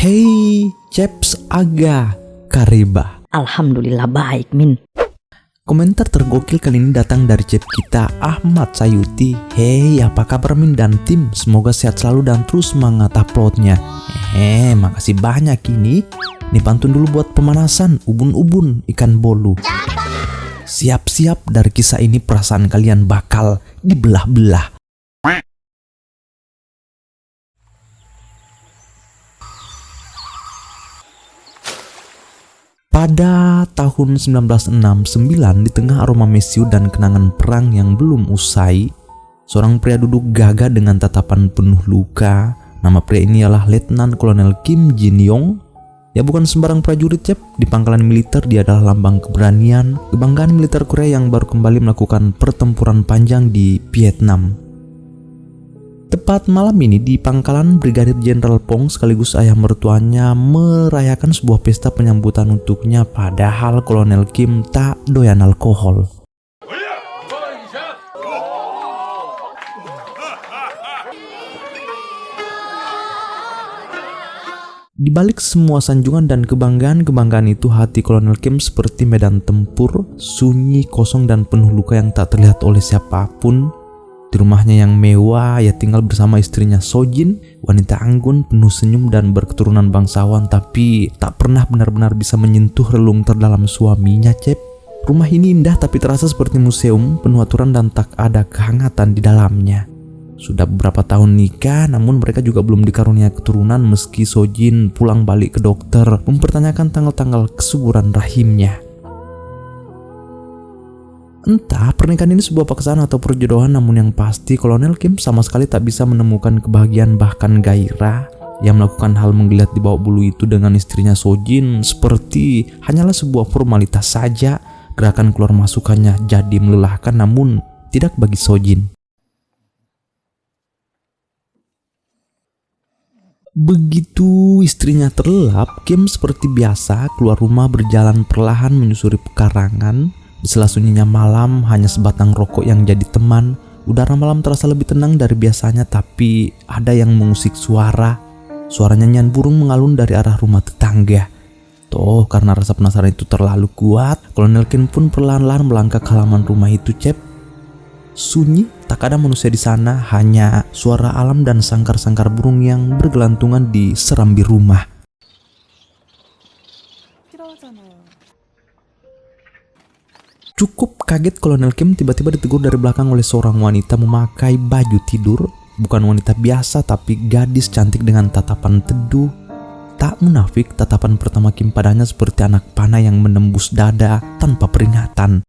Hey, Ceps Aga Kariba. Alhamdulillah baik, Min. Komentar tergokil kali ini datang dari cep kita Ahmad Sayuti. Hey, apa kabar Min dan tim? Semoga sehat selalu dan terus semangat uploadnya. Makasih banyak ini. Nih pantun dulu buat pemanasan. Ubun-ubun ikan bolu. Siap-siap, dari kisah ini perasaan kalian bakal dibelah-belah. Pada tahun 1969, di tengah aroma mesiu dan kenangan perang yang belum usai, seorang pria duduk gagah dengan tatapan penuh luka. Nama pria ini ialah Letnan Kolonel Kim Jin Yong. Ya, bukan sembarang prajurit, Cep. Di pangkalan militer dia adalah lambang keberanian, kebanggaan militer Korea yang baru kembali melakukan pertempuran panjang di Vietnam. Tepat malam ini di pangkalan, Brigadir Jenderal Pong sekaligus ayah mertuanya merayakan sebuah pesta penyambutan untuknya, padahal Kolonel Kim tak doyan alkohol. Di balik semua sanjungan dan kebanggaan itu, hati Kolonel Kim seperti medan tempur, sunyi, kosong, dan penuh luka yang tak terlihat oleh siapapun. Di rumahnya yang mewah, ia tinggal bersama istrinya Sojin, wanita anggun, penuh senyum dan berketurunan bangsawan, tapi tak pernah benar-benar bisa menyentuh relung terdalam suaminya, Cep. Rumah ini indah tapi terasa seperti museum, penuh aturan dan tak ada kehangatan di dalamnya. Sudah beberapa tahun nikah, namun mereka juga belum dikarunia keturunan meski Sojin pulang balik ke dokter mempertanyakan tanggal-tanggal kesuburan rahimnya. Entah pernikahan ini sebuah paksaan atau perjodohan, namun yang pasti Kolonel Kim sama sekali tak bisa menemukan kebahagiaan bahkan gairah. Yang melakukan hal menggeliat di bawah bulu itu dengan istrinya Sojin seperti hanyalah sebuah formalitas saja. Gerakan keluar masukannya jadi melelahkan, namun tidak bagi Sojin. Begitu istrinya terlelap, Kim seperti biasa keluar rumah berjalan perlahan menyusuri pekarangan. Di sela sunyinya malam, hanya sebatang rokok yang jadi teman. Udara malam terasa lebih tenang dari biasanya, tapi ada yang mengusik suara nyanyian burung mengalun dari arah rumah tetangga. Toh, karena rasa penasaran itu terlalu kuat, Kolonel Kim pun perlahan-lahan melangkah ke halaman rumah itu, Cep. Sunyi, tak ada manusia di sana, hanya suara alam dan sangkar-sangkar burung yang bergelantungan di serambi rumah. Cukup kaget Kolonel Kim tiba-tiba ditegur dari belakang oleh seorang wanita memakai baju tidur. Bukan wanita biasa, tapi gadis cantik dengan tatapan teduh. Tak munafik, tatapan pertama Kim padanya seperti anak panah yang menembus dada tanpa peringatan.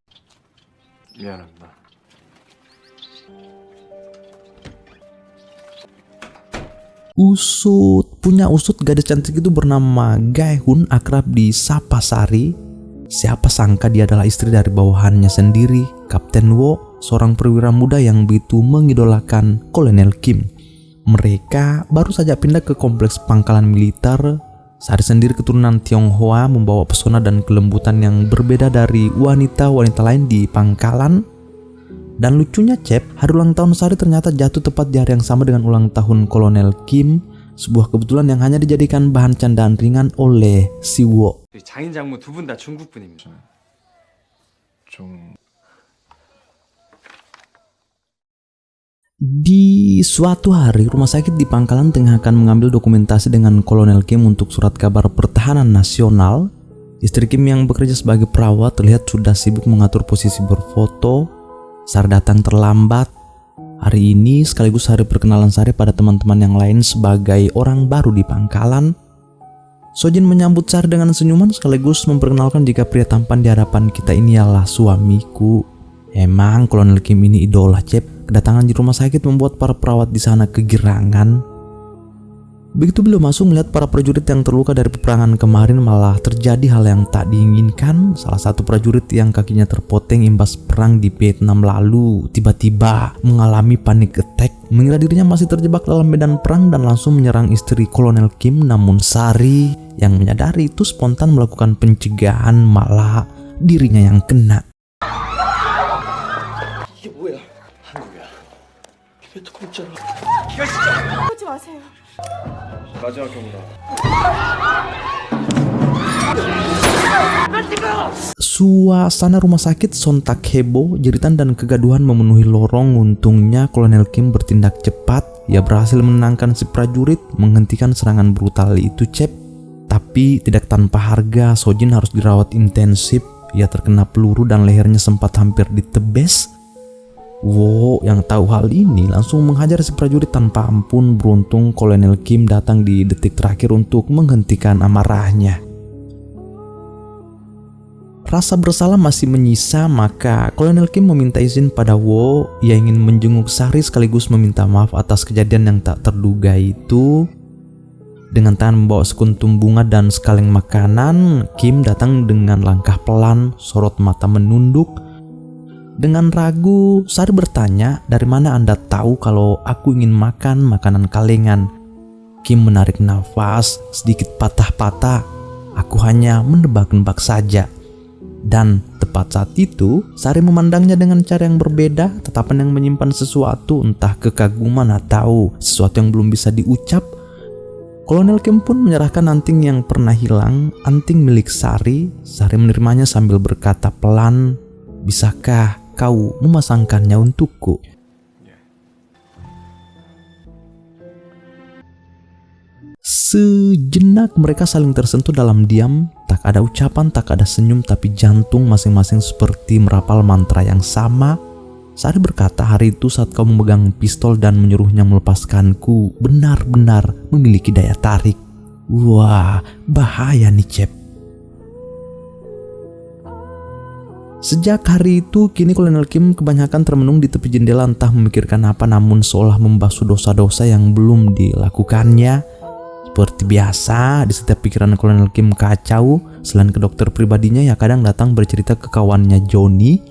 Punya usut gadis cantik itu bernama Gaehun, akrab disapa Sari. Siapa sangka dia adalah istri dari bawahannya sendiri, Kapten Wo, seorang perwira muda yang begitu mengidolakan Kolonel Kim. Mereka baru saja pindah ke kompleks pangkalan militer. Sari sendiri keturunan Tionghoa, membawa pesona dan kelembutan yang berbeda dari wanita-wanita lain di pangkalan. Dan lucunya, Cep, hari ulang tahun Sari ternyata jatuh tepat di hari yang sama dengan ulang tahun Kolonel Kim. Sebuah kebetulan yang hanya dijadikan bahan candaan ringan oleh si Wo. 장인 장모 두 분 다 중국 분입니다. Di suatu hari, rumah sakit di pangkalan tengah akan mengambil dokumentasi dengan Kolonel Kim untuk surat kabar pertahanan nasional. Istri Kim yang bekerja sebagai perawat terlihat sudah sibuk mengatur posisi berfoto. Sari datang terlambat. Hari ini sekaligus hari perkenalan Sari pada teman-teman yang lain sebagai orang baru di pangkalan. Sojin menyambut Sari dengan senyuman sekaligus memperkenalkan jika pria tampan di hadapan kita ini adalah suamiku. Emang Kolonel Kim ini idola, Cep. Kedatangan di rumah sakit membuat para perawat di sana kegirangan. Begitu beliau masuk melihat para prajurit yang terluka dari peperangan kemarin, malah terjadi hal yang tak diinginkan. Salah satu prajurit yang kakinya terpoteng imbas perang di Vietnam lalu tiba-tiba mengalami panic attack, mengira dirinya masih terjebak dalam medan perang dan langsung menyerang istri Kolonel Kim. Namun Sari yang menyadari itu spontan melakukan pencegahan, malah dirinya yang kena. 이게 뭐야? 한국이야. 이게 또 공짜로. 마세요. 마지막 경우다. Suasana rumah sakit sontak heboh, jeritan dan kegaduhan memenuhi lorong. Untungnya Kolonel Kim bertindak cepat. Ia berhasil menenangkan si prajurit, menghentikan serangan brutal itu, Cep. Tapi tidak tanpa harga, Sojin harus dirawat intensif. Ia terkena peluru dan lehernya sempat hampir ditebes. Wo yang tahu hal ini langsung menghajar si prajurit tanpa ampun. Beruntung Kolonel Kim datang di detik terakhir untuk menghentikan amarahnya. Rasa bersalah masih menyisa, maka Kolonel Kim meminta izin pada Wo. Ia ingin menjenguk Sari sekaligus meminta maaf atas kejadian yang tak terduga itu. Dengan tangan membawa sekuntum bunga dan sekaleng makanan, Kim datang dengan langkah pelan, sorot mata menunduk. Dengan ragu, Sari bertanya, "Dari mana Anda tahu kalau aku ingin makan makanan kalengan?" Kim menarik nafas, sedikit patah-patah. "Aku hanya menebak-nebak saja." Dan tepat saat itu, Sari memandangnya dengan cara yang berbeda, tatapan yang menyimpan sesuatu, entah kekaguman atau sesuatu yang belum bisa diucap. Kolonel Kim pun menyerahkan anting yang pernah hilang, anting milik Sari. Sari menerimanya sambil berkata pelan, "Bisakah kau memasangkannya untukku?" Sejenak mereka saling tersentuh dalam diam. Tak ada ucapan, tak ada senyum, tapi jantung masing-masing seperti merapal mantra yang sama. Sari berkata, "Hari itu saat kau memegang pistol dan menyuruhnya melepaskanku, benar-benar memiliki daya tarik." Wah, bahaya nih, Cep. Sejak hari itu, kini Kolonel Kim kebanyakan termenung di tepi jendela, entah memikirkan apa, namun seolah membasuh dosa-dosa yang belum dilakukannya. Seperti biasa, di setiap pikiran Kolonel Kim kacau. Selain ke dokter pribadinya, ya kadang datang bercerita ke kawannya Johnny.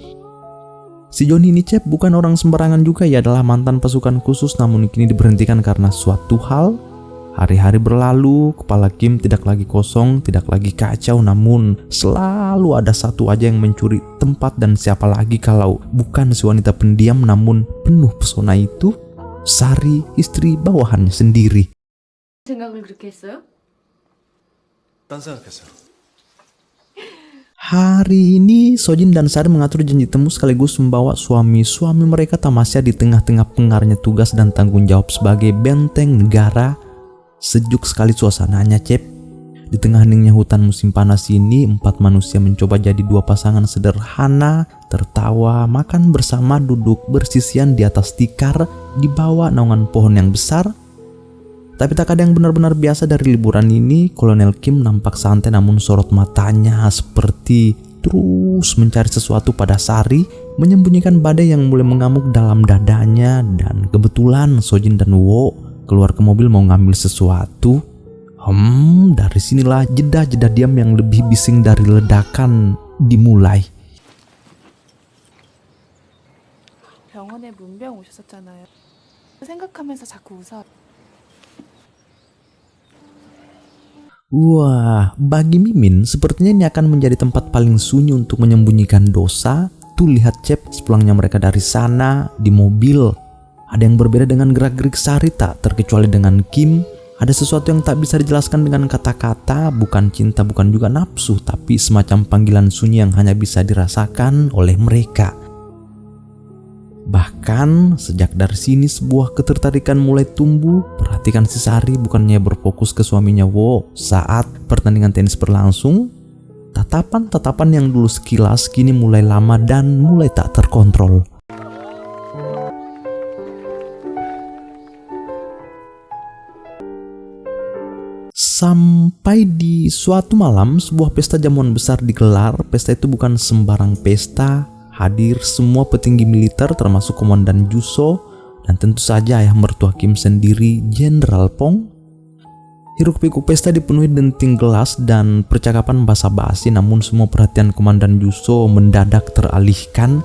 Si Johnny ini, Cep, bukan orang sembarangan juga. Ia adalah mantan pasukan khusus, namun kini diberhentikan karena suatu hal. Hari-hari berlalu, kepala Kim tidak lagi kosong, tidak lagi kacau, namun selalu ada satu aja yang mencuri tempat. Dan siapa lagi kalau bukan si wanita pendiam namun penuh pesona itu, Sari, istri bawahannya sendiri. 생각을 그렇게 했어요? 딴 생각했어요. Hari ini Sojin dan Sari mengatur janji temu sekaligus membawa suami-suami mereka tamasya di tengah-tengah pengarnya tugas dan tanggung jawab sebagai benteng negara. Sejuk sekali suasananya, Cep. Di tengah heningnya hutan musim panas ini, 4 manusia mencoba jadi 2 pasangan sederhana, tertawa, makan bersama, duduk bersisian di atas tikar di bawah naungan pohon yang besar. Tapi tak ada yang benar-benar biasa dari liburan ini. Kolonel Kim nampak santai, namun sorot matanya seperti terus mencari sesuatu pada Sari, menyembunyikan badai yang mulai mengamuk dalam dadanya. Dan kebetulan Sojin dan Wo keluar ke mobil mau ngambil sesuatu. Dari sinilah jeda-jeda diam yang lebih bising dari ledakan dimulai. 병원에 문병 오셨었잖아요. 생각하면서 자꾸 웃어. Wah, bagi Mimin sepertinya ini akan menjadi tempat paling sunyi untuk menyembunyikan dosa. Tuh lihat, Cep, sepulangnya mereka dari sana di mobil. Ada yang berbeda dengan gerak-gerik Sari, tak terkecuali dengan Kim. Ada sesuatu yang tak bisa dijelaskan dengan kata-kata, bukan cinta, bukan juga nafsu, tapi semacam panggilan sunyi yang hanya bisa dirasakan oleh mereka. Bahkan sejak dari sini sebuah ketertarikan mulai tumbuh. Perhatikan si Sari bukannya berfokus ke suaminya Wo saat pertandingan tenis berlangsung. Tatapan-tatapan yang dulu sekilas kini mulai lama dan mulai tak terkontrol. Sampai di suatu malam sebuah pesta jamuan besar digelar. Pesta itu bukan sembarang pesta. Hadir semua petinggi militer termasuk Komandan Juso dan tentu saja ayah mertua Kim sendiri, Jenderal Pong. Hiruk pikuk pesta dipenuhi denting gelas dan percakapan basa-basi, namun semua perhatian Komandan Juso mendadak teralihkan.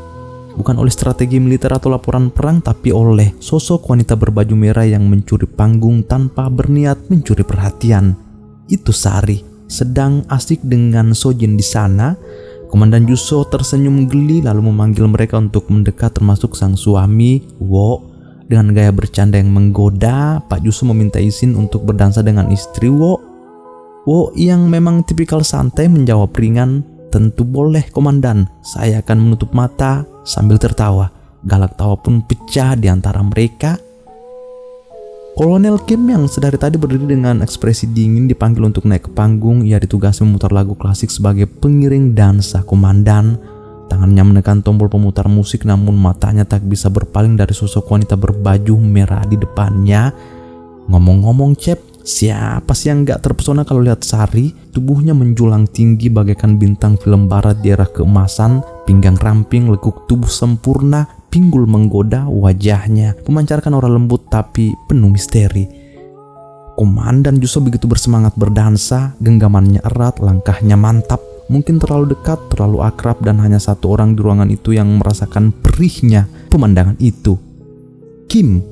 Bukan oleh strategi militer atau laporan perang, tapi oleh sosok wanita berbaju merah yang mencuri panggung tanpa berniat mencuri perhatian. Itu Sari, sedang asik dengan Sojin di sana. Komandan Juso tersenyum geli lalu memanggil mereka untuk mendekat, termasuk sang suami Wo. Dengan gaya bercanda yang menggoda, Pak Juso meminta izin untuk berdansa dengan istri Wo. Wo yang memang tipikal santai menjawab ringan, "Tentu boleh komandan, saya akan menutup mata," sambil tertawa. Galak tawa pun pecah di antara mereka. Kolonel Kim yang sedari tadi berdiri dengan ekspresi dingin dipanggil untuk naik ke panggung. Ia ditugasi memutar lagu klasik sebagai pengiring dansa komandan. Tangannya menekan tombol pemutar musik, namun matanya tak bisa berpaling dari sosok wanita berbaju merah di depannya. Ngomong-ngomong Cep, siapa sih yang gak terpesona kalau lihat Sari? Tubuhnya menjulang tinggi bagaikan bintang film barat di era keemasan. Pinggang ramping, lekuk tubuh sempurna, pinggul menggoda, wajahnya memancarkan aura lembut tapi penuh misteri. Komandan Juso begitu bersemangat berdansa, genggamannya erat, langkahnya mantap. Mungkin terlalu dekat, terlalu akrab, dan hanya satu orang di ruangan itu yang merasakan perihnya pemandangan itu. Kim.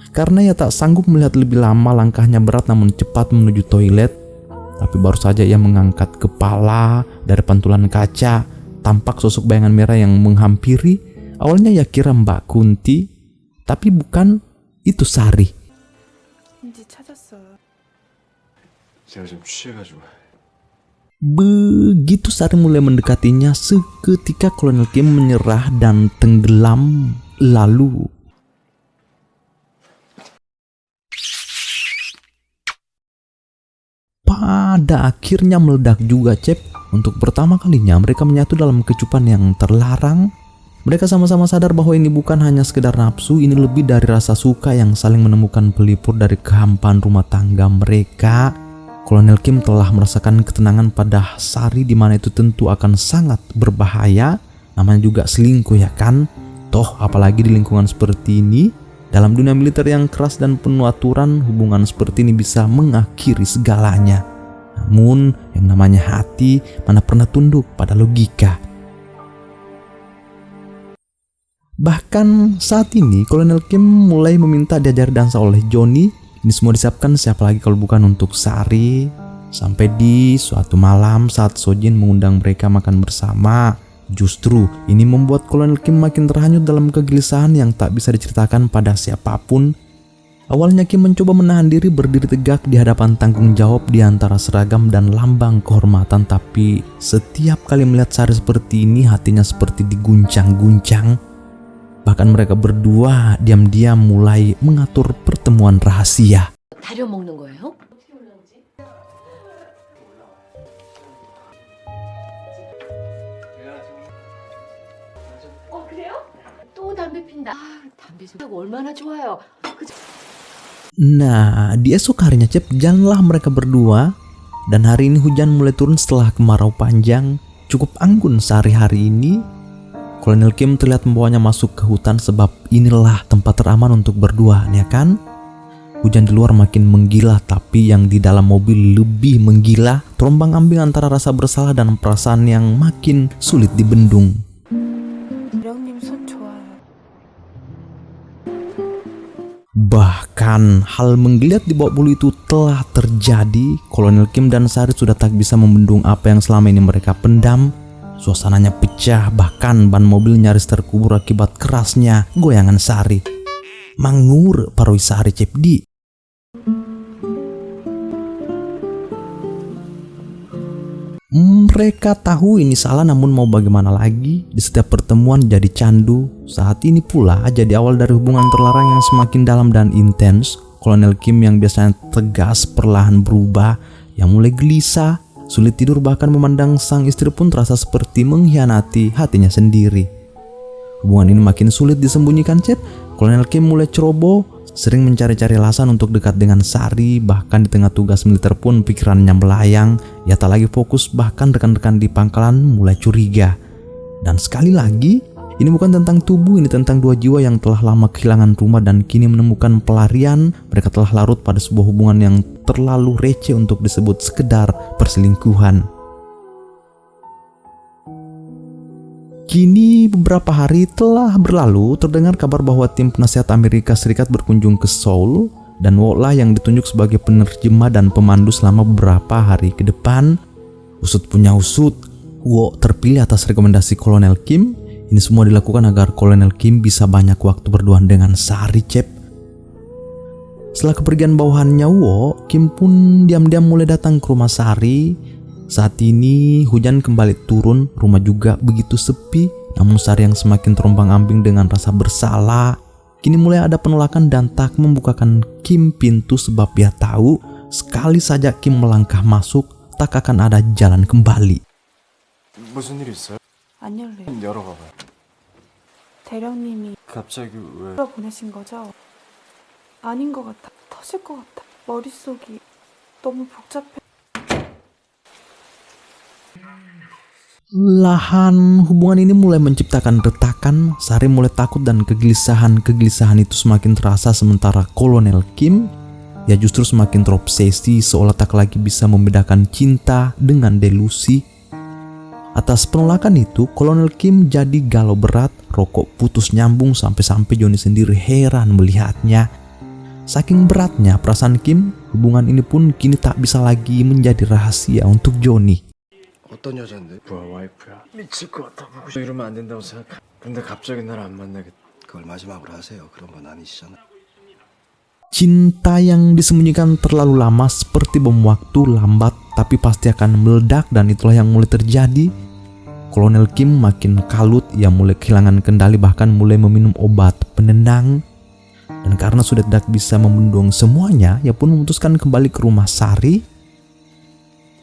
Karena ia tak sanggup melihat lebih lama, langkahnya berat namun cepat menuju toilet. Tapi baru saja ia mengangkat kepala dari pantulan kaca, tampak sosok bayangan merah yang menghampiri. Awalnya ia kira Mbak Kunti, tapi bukan, itu Sari. 인지 찾았어요. 제가 좀 취해가지고. Begitu Sari mulai mendekatinya, seketika Kolonel Kim menyerah dan tenggelam. Lalu pada akhirnya meledak juga Cep. Untuk pertama kalinya mereka menyatu dalam kecupan yang terlarang. Mereka sama-sama sadar bahwa ini bukan hanya sekedar nafsu, ini lebih dari rasa suka yang saling menemukan pelipur dari kehampaan rumah tangga mereka. Kolonel Kim telah merasakan ketenangan pada Sari, di mana itu tentu akan sangat berbahaya. Namanya juga selingkuh ya kan? Toh apalagi di lingkungan seperti ini. Dalam dunia militer yang keras dan penuh aturan, hubungan seperti ini bisa mengakhiri segalanya. Namun yang namanya hati mana pernah tunduk pada logika. Bahkan saat ini Kolonel Kim mulai meminta diajari dansa oleh Johnny. Ini semua disiapkan siapa lagi kalau bukan untuk Sari. Sampai di suatu malam saat Sojin mengundang mereka makan bersama, justru ini membuat Kolonel Kim makin terhanyut dalam kegelisahan yang tak bisa diceritakan pada siapapun. Awalnya Kim mencoba menahan diri berdiri tegak di hadapan tanggung jawab di antara seragam dan lambang kehormatan, tapi setiap kali melihat Sari seperti ini hatinya seperti diguncang-guncang. Bahkan mereka berdua diam-diam mulai mengatur pertemuan rahasia. 다려 먹는 거예요? 그래요? 또 담배 핀다. 담배 좀 얼마나 좋아요. Nah, di esok harinya Cep, jalanlah mereka berdua. Dan hari ini hujan mulai turun setelah kemarau panjang. Cukup anggun Sari hari ini. Kolonel Kim terlihat membawanya masuk ke hutan sebab inilah tempat teraman untuk berdua, ya kan? Hujan di luar makin menggila, tapi yang di dalam mobil lebih menggila. Terombang-ambing antara rasa bersalah dan perasaan yang makin sulit dibendung. 명님 손 좋아요. Bahkan hal menggeliat di bawah bulu itu telah terjadi. Kolonel Kim dan Sari sudah tak bisa membendung apa yang selama ini mereka pendam. Suasananya pecah, bahkan ban mobil nyaris terkubur akibat kerasnya goyangan Sari. Mangur paroi Sari Cepdi. Mereka tahu ini salah, namun mau bagaimana lagi? Di setiap pertemuan jadi candu. Saat ini pula jadi awal dari hubungan terlarang yang semakin dalam dan intens. Kolonel Kim yang biasanya tegas perlahan berubah, yang mulai gelisah, sulit tidur, bahkan memandang sang istri pun terasa seperti mengkhianati hatinya sendiri. Hubungan ini makin sulit disembunyikan Cep. Kolonel Kim mulai ceroboh, sering mencari-cari alasan untuk dekat dengan Sari. Bahkan di tengah tugas militer pun pikirannya melayang. Ia tak lagi fokus, bahkan rekan-rekan di pangkalan mulai curiga. Dan sekali lagi, ini bukan tentang tubuh, ini tentang dua jiwa yang telah lama kehilangan rumah dan kini menemukan pelarian. Mereka telah larut pada sebuah hubungan yang terlalu receh untuk disebut sekedar perselingkuhan. Kini beberapa hari telah berlalu, terdengar kabar bahwa tim penasihat Amerika Serikat berkunjung ke Seoul, dan Wo-lah yang ditunjuk sebagai penerjemah dan pemandu selama beberapa hari ke depan. Usut punya usut, Wo terpilih atas rekomendasi Kolonel Kim. Ini semua dilakukan agar Kolonel Kim bisa banyak waktu berduaan dengan Sari, Cep. Setelah kepergian bawahannya Wo, Kim pun diam-diam mulai datang ke rumah Sari. Saat ini hujan kembali turun, rumah juga begitu sepi. Namun Sari yang semakin terombang-ambing dengan rasa bersalah, kini mulai ada penolakan dan tak membukakan Kim pintu sebab dia tahu sekali saja Kim melangkah masuk, tak akan ada jalan kembali. 무슨 일 있어요? 안 열래요. 열어봐봐요. 대령님이 갑자기 왜? 보내신 거죠? 아닌 것 같아. 터질 것 같아. 머릿속이 너무 복잡해. Lahan hubungan ini mulai menciptakan retakan. Sari mulai takut dan kegelisahan itu semakin terasa, sementara Kolonel Kim ya justru semakin terobsesi, seolah tak lagi bisa membedakan cinta dengan delusi. Atas penolakan itu, Kolonel Kim jadi galau berat, rokok putus nyambung sampai-sampai Johnny sendiri heran melihatnya. Saking beratnya perasaan Kim, hubungan ini pun kini tak bisa lagi menjadi rahasia untuk Johnny. 어떤 여잔데? 부하 와이프야. 미칠 것 같아. 보고 싶어. 이러면 안 된다고 생각해. 근데 갑자기 날 안 만나겠다. 그걸 마지막으로 하세요. 그런 건 아니시잖아. Cinta yang disembunyikan terlalu lama seperti bom waktu, lambat tapi pasti akan meledak, dan itulah yang mulai terjadi. Kolonel Kim makin kalut, ia mulai kehilangan kendali, bahkan mulai meminum obat penenang. Dan karena sudah tidak bisa membendung semuanya, ia pun memutuskan kembali ke rumah Sari.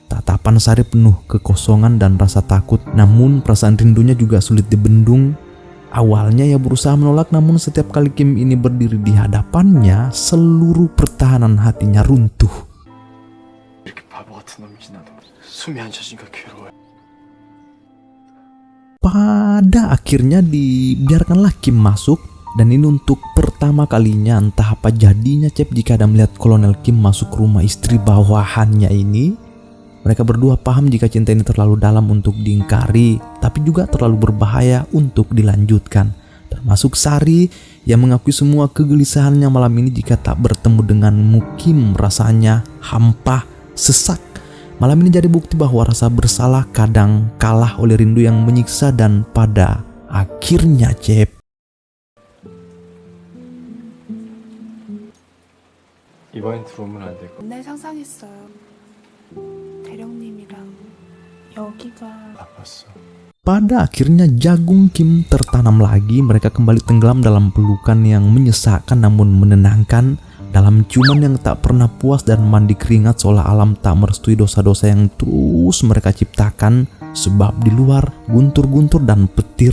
Tatapan Sari penuh kekosongan dan rasa takut, namun perasaan rindunya juga sulit dibendung. Awalnya ia berusaha menolak, namun setiap kali Kim ini berdiri di hadapannya, seluruh pertahanan hatinya runtuh. 이렇게 바보 같은 놈이지 나도. 숨이 안 쉬니까 괴로워. Pada akhirnya dibiarkanlah Kim masuk, dan ini untuk pertama kalinya. Entah apa jadinya Cep jika ada melihat Kolonel Kim masuk ke rumah istri bawahannya ini. Mereka berdua paham jika cinta ini terlalu dalam untuk diingkari, tapi juga terlalu berbahaya untuk dilanjutkan. Termasuk Sari yang mengakui semua kegelisahannya malam ini jika tak bertemu denganmu Kim, rasanya hampa, sesak. Malam ini jadi bukti bahwa rasa bersalah kadang kalah oleh rindu yang menyiksa, dan pada akhirnya Cep, 이번엔 들어오면 안 될 거. 맨날 상상했어요. 대령님이랑 여기가 바빴어. pada akhirnya jagung Kim tertanam lagi. Mereka kembali tenggelam dalam pelukan yang menyesakkan namun menenangkan, dalam ciuman yang tak pernah puas dan mandi keringat seolah alam tak merestui dosa-dosa yang terus mereka ciptakan. Sebab di luar guntur-guntur dan petir.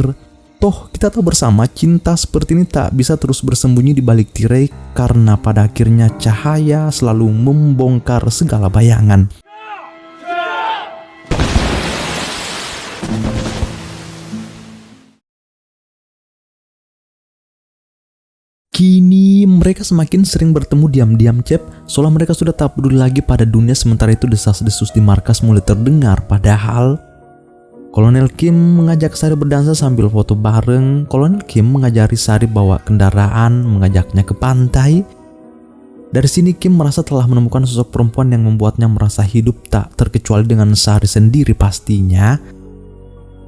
Toh kita tahu bersama cinta seperti ini tak bisa terus bersembunyi di balik tirai, karena pada akhirnya cahaya selalu membongkar segala bayangan. Kini mereka semakin sering bertemu diam-diam Cep, seolah mereka sudah tak peduli lagi pada dunia. Sementara itu desas-desus di markas mulai terdengar, padahal Kolonel Kim mengajak Sari berdansa sambil foto bareng. Kolonel Kim mengajari Sari bawa kendaraan, mengajaknya ke pantai. Dari sini Kim merasa telah menemukan sosok perempuan yang membuatnya merasa hidup, tak terkecuali dengan Sari sendiri pastinya.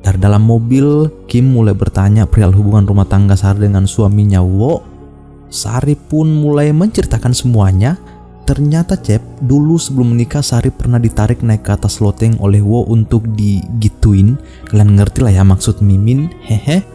Dari dalam mobil, Kim mulai bertanya perihal hubungan rumah tangga Sari dengan suaminya Wo. Sari pun mulai menceritakan semuanya. Ternyata Cep, dulu sebelum menikah Sari pernah ditarik naik ke atas loteng oleh Wo untuk digituin. Kalian ngerti lah ya maksud mimin, hehe.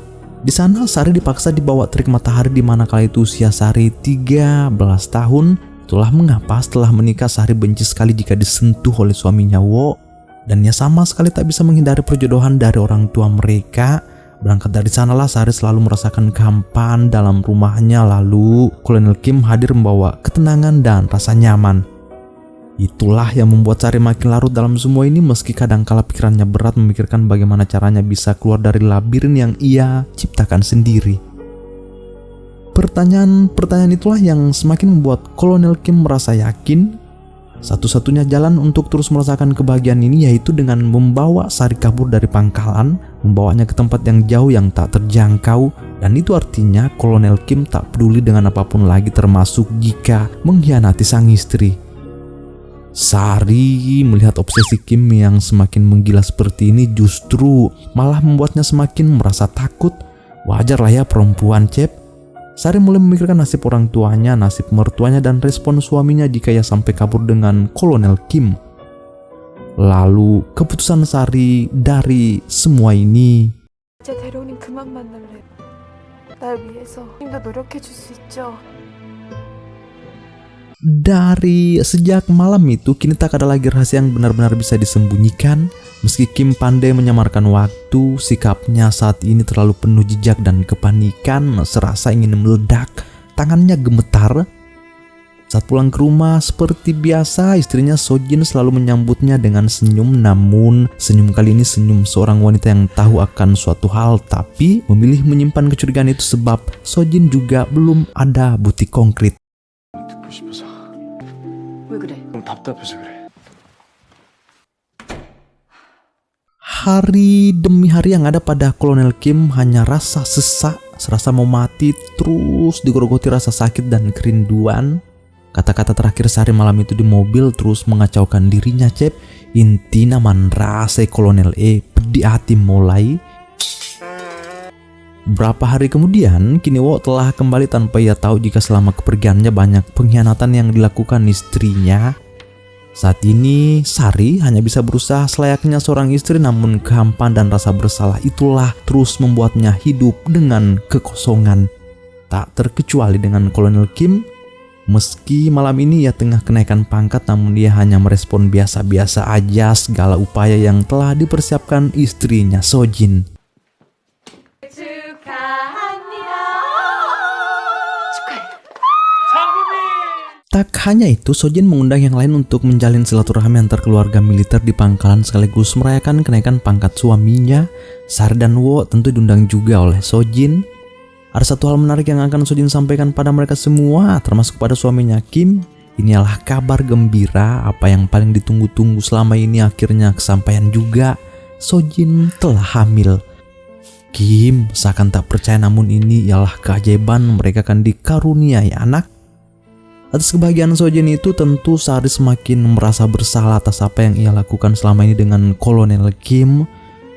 Di sana Sari dipaksa dibawa terik matahari di mana kala itu usia Sari 13 tahun. Itulah mengapa setelah menikah Sari benci sekali jika disentuh oleh suaminya Wo. Dan ia sama sekali tak bisa menghindari perjodohan dari orang tua mereka. Berangkat dari sanalah Sari selalu merasakan kehampaan dalam rumahnya. Lalu Kolonel Kim hadir membawa ketenangan dan rasa nyaman. Itulah yang membuat Sari makin larut dalam semua ini, meski kadangkala pikirannya berat memikirkan bagaimana caranya bisa keluar dari labirin yang ia ciptakan sendiri. Pertanyaan-pertanyaan itulah yang semakin membuat Kolonel Kim merasa yakin satu-satunya jalan untuk terus merasakan kebahagiaan ini yaitu dengan membawa Sari kabur dari pangkalan, membawanya ke tempat yang jauh yang tak terjangkau. Dan itu artinya Kolonel Kim tak peduli dengan apapun lagi, termasuk jika mengkhianati sang istri. Sari melihat obsesi Kim yang semakin menggila seperti ini justru malah membuatnya semakin merasa takut. Wajar lah ya perempuan, Cep. Sari mulai memikirkan nasib orang tuanya, nasib mertuanya, dan respon suaminya jika ia sampai kabur dengan Kolonel Kim. Lalu keputusan Sari dari semua ini, 이제 대령님 그만 만날래. 날 위해서 님도 노력해 줄 수 있죠? dari sejak malam itu kini tak ada lagi rahasia yang benar-benar bisa disembunyikan. Meski Kim pandai menyamarkan waktu, sikapnya saat ini terlalu penuh jejak dan kepanikan, serasa ingin meledak. Tangannya gemetar. Saat pulang ke rumah, seperti biasa istrinya Sojin selalu menyambutnya dengan senyum. Namun senyum kali ini senyum seorang wanita yang tahu akan suatu hal, tapi memilih menyimpan kecurigaan itu sebab Sojin juga belum ada bukti konkret. 듣고 싶어서. 왜 그래? 너무 답답해서 그래. Hari demi hari yang ada pada Kolonel Kim hanya rasa sesak, serasa mau mati, terus digerogoti rasa sakit dan kerinduan. Kata-kata terakhir Sari malam itu di mobil terus mengacaukan dirinya, Cep. Intina manrasai Kolonel E, pedih hati mulai. Berapa hari kemudian, kini Wo telah kembali tanpa ia tahu jika selama kepergiannya banyak pengkhianatan yang dilakukan istrinya. Saat ini, Sari hanya bisa berusaha selayaknya seorang istri, namun kehampaan dan rasa bersalah itulah terus membuatnya hidup dengan kekosongan. Tak terkecuali dengan Kolonel Kim. Meski malam ini ia tengah kenaikan pangkat, namun dia hanya merespon biasa-biasa aja segala upaya yang telah dipersiapkan istrinya Sojin. Tak hanya itu, Sojin mengundang yang lain untuk menjalin silaturahmi antar keluarga militer di pangkalan sekaligus merayakan kenaikan pangkat suaminya. Sari dan Wo tentu diundang juga oleh Sojin. Ada satu hal menarik yang akan Sojin sampaikan pada mereka semua, termasuk pada suaminya Kim. Inilah kabar gembira, apa yang paling ditunggu-tunggu selama ini akhirnya kesampaian juga. Sojin telah hamil. Kim seakan tak percaya, namun ini ialah keajaiban, mereka akan dikaruniai anak. Atas kebahagiaan Sojin itu tentu Sari semakin merasa bersalah atas apa yang ia lakukan selama ini dengan Kolonel Kim.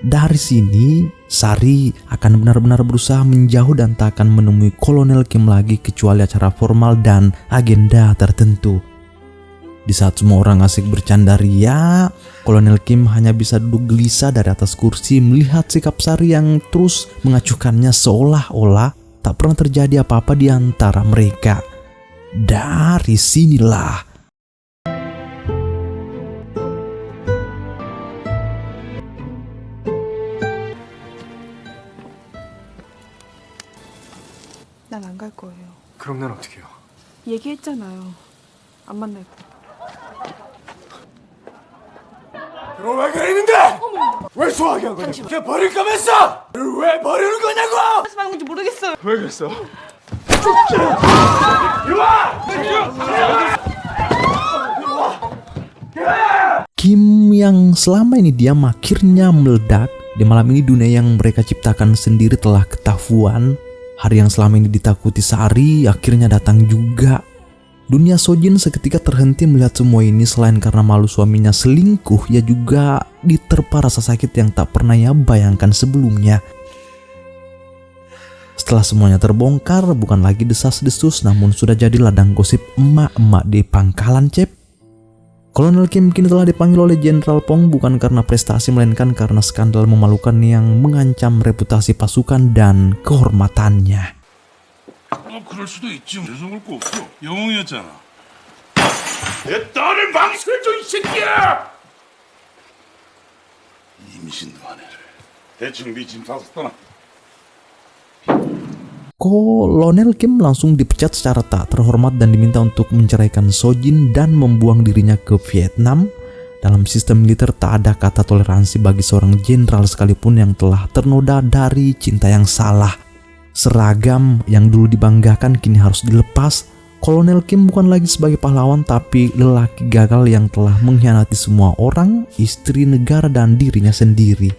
Dari sini, Sari akan benar-benar berusaha menjauh dan tak akan menemui Kolonel Kim lagi kecuali acara formal dan agenda tertentu. Di saat semua orang asik bercanda ria, Kolonel Kim hanya bisa duduk gelisah dari atas kursi melihat sikap Sari yang terus mengacuhkannya seolah-olah tak pernah terjadi apa-apa di antara mereka. Dari sinilah 난 안 갈 거예요. 그럼 난 어떻게 해요? 얘기했잖아요. 안 만날 거. 그럼 왜 그랬는데? 왜 소화하게 한 거냐? 걔 버릴 거면서! 왜 버리는 거냐고! 하지 말고 뭔지 모르겠어요. 왜 그랬어? Kim yang selama ini diam akhirnya meledak. Di malam ini dunia yang mereka ciptakan sendiri telah ketahuan. Hari yang selama ini ditakuti Sari akhirnya datang juga. Dunia Sojin seketika terhenti melihat semua ini. Selain karena malu suaminya selingkuh, ia juga diterpa rasa sakit yang tak pernah ia bayangkan sebelumnya. Setelah semuanya terbongkar, bukan lagi desas-desus, namun sudah jadi ladang gosip emak-emak di pangkalan, Cep. Kolonel Kim kini telah dipanggil oleh Jenderal Pong bukan karena prestasi, melainkan karena skandal memalukan yang mengancam reputasi pasukan dan kehormatannya. 그럴 수도 있지. 재수 볼 거 없어. 영웅이었잖아. 내 딸을 망설여줘 이 새끼야! 임신도 안 해를. 대충 네 짐 싸서 떠나. Kolonel Kim langsung dipecat secara tak terhormat dan diminta untuk menceraikan Sojin dan membuang dirinya ke Vietnam. Dalam sistem militer tak ada kata toleransi bagi seorang jenderal sekalipun yang telah ternoda dari cinta yang salah. Seragam yang dulu dibanggakan kini harus dilepas. Kolonel Kim bukan lagi sebagai pahlawan, tapi lelaki gagal yang telah mengkhianati semua orang, istri, negara, dan dirinya sendiri.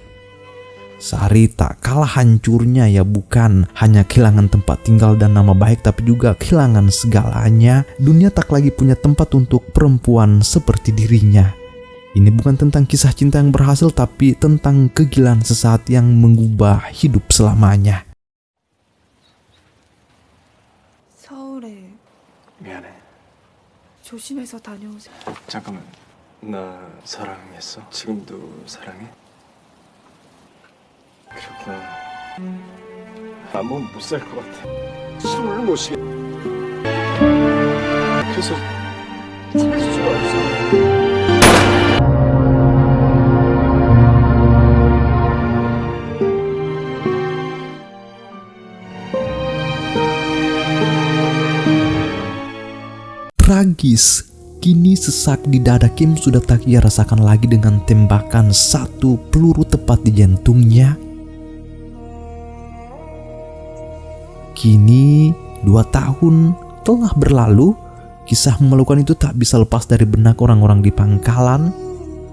Sari tak kalah hancurnya, ya bukan hanya kehilangan tempat tinggal dan nama baik, tapi juga kehilangan segalanya. Dunia tak lagi punya tempat untuk perempuan seperti dirinya. Ini bukan tentang kisah cinta yang berhasil, tapi tentang kegilaan sesaat yang mengubah hidup selamanya. 조심해서 다녀오세요. 잠깐만. 나 사랑했어? 지금도 사랑해? 그렇구나. 아무는 못 살 것 같아. 숨을 못 쉬게. 그래서 살 수가 없어. Tragis, kini sesak di dada Kim sudah tak ia rasakan lagi dengan tembakan satu peluru tepat di jantungnya. Kini 2 tahun telah berlalu, kisah memalukan itu tak bisa lepas dari benak orang-orang di pangkalan.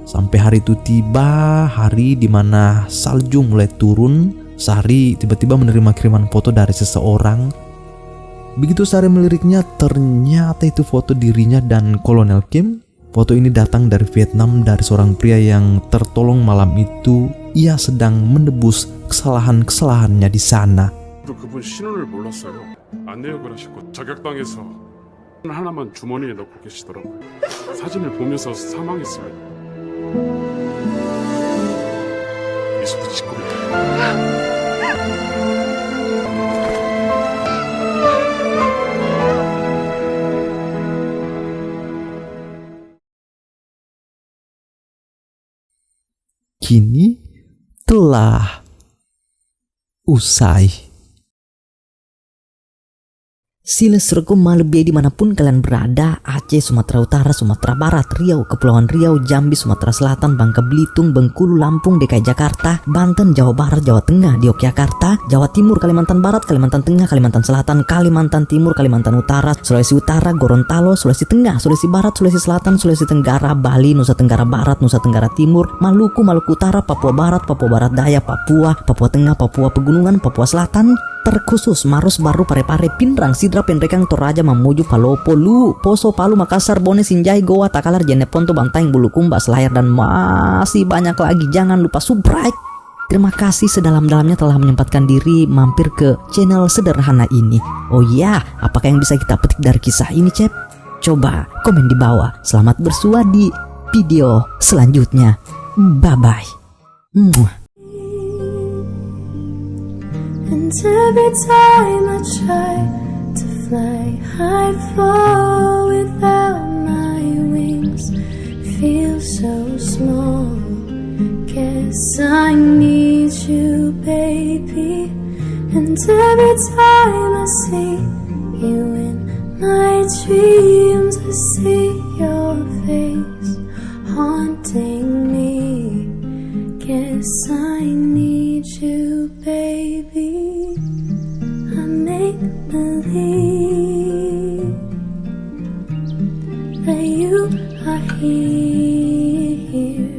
Sampai hari itu tiba, hari di mana salju mulai turun. Sari tiba-tiba menerima kiriman foto dari seseorang. Begitu Sari meliriknya, ternyata itu foto dirinya dan Kolonel Kim. Foto ini datang dari Vietnam, dari seorang pria yang tertolong malam itu. Ia sedang menebus kesalahan-kesalahannya di sana. 그분 신원을 몰랐어요. 안내역을 하셨고 저격당해서 하나만 주머니에 넣고 계시더라고요. 사진을 보면서 사망했습니다. 미소도 짓고 Kini telah usai. Silesrekum malebie dimanapun kalian berada, Aceh, Sumatera Utara, Sumatera Barat, Riau, Kepulauan Riau, Jambi, Sumatera Selatan, Bangka Belitung, Bengkulu, Lampung, DKI Jakarta, Banten, Jawa Barat, Jawa Tengah, di Yogyakarta, Jawa Timur, Kalimantan Barat, Kalimantan Tengah, Kalimantan Selatan, Kalimantan Timur, Kalimantan Utara, Sulawesi Utara, Gorontalo, Sulawesi Tengah, Sulawesi Barat, Sulawesi Selatan, Sulawesi Tenggara, Bali, Nusa Tenggara Barat, Nusa Tenggara Timur, Maluku, Maluku Utara, Papua Barat, Papua Barat Daya, Papua, Papua Tengah, Papua Pegunungan, Papua Selatan, terkhusus Maros Baru, Parepare, Pinrang, Sidra, Penrekang, Toraja, Mamuju, Palopo, Lu, Poso, Palu, Makassar, Bone, Sinjai, Goa, Takalar, Jeneponto, Bantaeng, Bulukumba, Selayar, dan masih banyak lagi. Jangan lupa subscribe. Terima kasih sedalam-dalamnya telah menyempatkan diri mampir ke channel sederhana ini. Oh iya, apakah yang bisa kita petik dari kisah ini, Cep? Coba komen di bawah. Selamat bersua di video selanjutnya. Bye-bye. And every time I try to fly, I fall without my wings. Feel so small. Guess I need you, baby. And every time I see you in my dreams, I see your face haunting me. Guess I need you, baby. I make believe that you are here.